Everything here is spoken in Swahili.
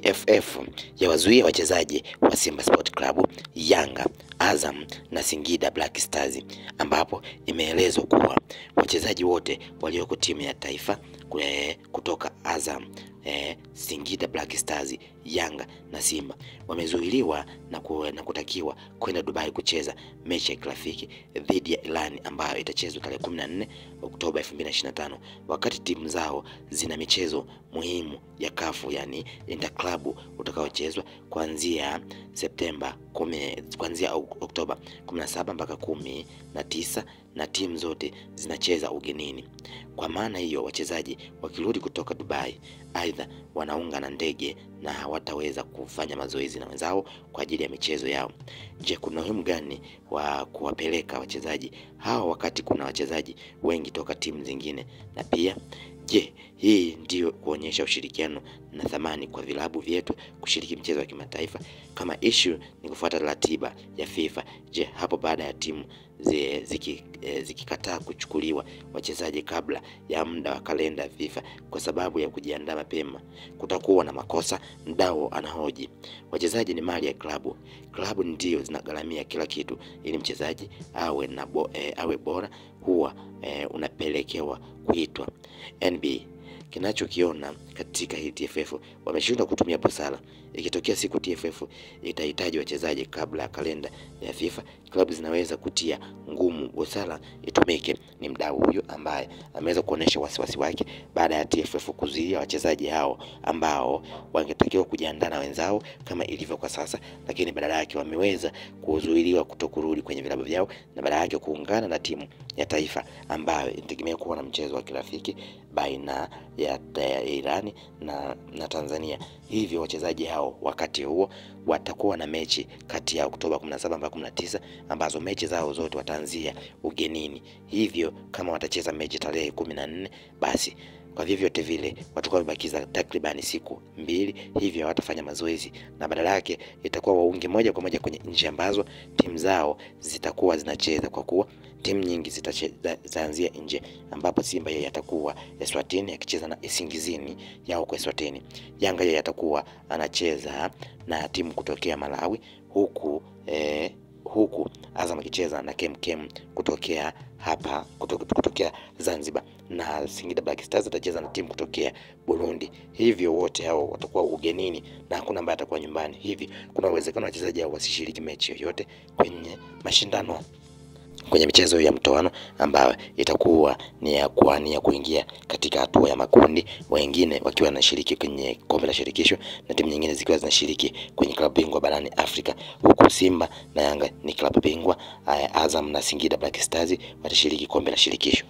TFF yawazuia wachezaji wa Simba Sport Club, Yanga, Azam na Singida Black Stars, ambapo imeelezwa kuwa wachezaji wote walioko timu ya taifa kutoka Azam, Singida Black Stars, Yanga na Simba wamezuiliwa na kutakiwa kwenda Dubai kucheza mechi ya kirafiki dhidi ya Iran ambayo itachezwa tarehe 14 Oktoba 2025, wakati timu zao zina michezo muhimu ya CAF, yani Interclub, utakaochezwa kuanzia Oktoba 17 mpaka 19 na timu zote zinacheza ugenini. Kwa maana hiyo, wachezaji wakirudi kutoka Dubai aidha wanaunga na ndege na hawataweza kufanya mazoezi na wenzao kwa ajili ya michezo yao. Je, kuna umuhimu gani wa kuwapeleka wachezaji hao wakati kuna wachezaji wengi toka timu zingine? Na pia, je, hii ndio kuonyesha ushirikiano na thamani kwa vilabu vyetu kushiriki mchezo wa kimataifa? Kama issue ni kufuata ratiba ya FIFA, je, hapo baada ya timu zikikataa kuchukuliwa wachezaji kabla ya muda wa kalenda ya FIFA kwa sababu ya kujiandaa mapema, kutakuwa na makosa? Mdau anahoji. Wachezaji ni mali ya klabu. Klabu ndio zinagharamia kila kitu ili mchezaji awe bora, huwa unapelekewa kuitwa. NBA kinachokiona katika hii TFF wameshindwa kutumia busara. Ikitokea siku TFF itahitaji wachezaji kabla ya kalenda ya FIFA, klabu zinaweza kutia ngumu busara itumike. Ni mdau huyo ambaye ameweza kuonesha wasiwasi wake baada ya TFF kuzuia wachezaji hao ambao wangetakiwa kujiandaa na wenzao kama ilivyo kwa sasa, lakini badala yake wameweza kuzuiliwa kutokurudi kwenye vilabu vyao na badala yake kuungana na timu ya taifa ambayo inategemea kuwa na mchezo wa kirafiki baina ya Iran na Tanzania. Hivyo wachezaji hao wakati huo watakuwa na mechi kati ya Oktoba 17 mpaka 19, ambazo mechi zao zote wataanzia ugenini. Hivyo kama watacheza mechi tarehe 14, basi kwa vyovyote vile watakuwa wamebakiza takriban siku 2, hivyo watafanya mazoezi na badala yake itakuwa waunge moja kwa moja kwenye nchi ambazo timu zao zitakuwa zinacheza, kwa kuwa timu nyingi zitaanzia nje, ambapo Simba yeye atakuwa Eswatini akicheza na Isingizini yao kwa Eswatini. Yanga yeye atakuwa anacheza na timu kutokea Malawi, huku Azam akicheza na KMKM kutokea Zanzibar, na Singida Black Stars atacheza na timu kutokea Burundi. Hivyo wote hao watakuwa ugenini na hakuna ambaye atakuwa nyumbani. Hivi kuna uwezekano wachezaji hao wasishiriki mechi yoyote kwenye mashindano, kwenye michezo ya mtoano ambayo itakuwa ni ya kuania kuingia katika hatua ya makundi, wengine wakiwa wanashiriki kwenye kombe la shirikisho na timu nyingine zikiwa zinashiriki kwenye klabu bingwa barani Afrika, huku Simba na Yanga ni klabu bingwa, Azam na Singida Black Stars watashiriki kombe la shirikisho.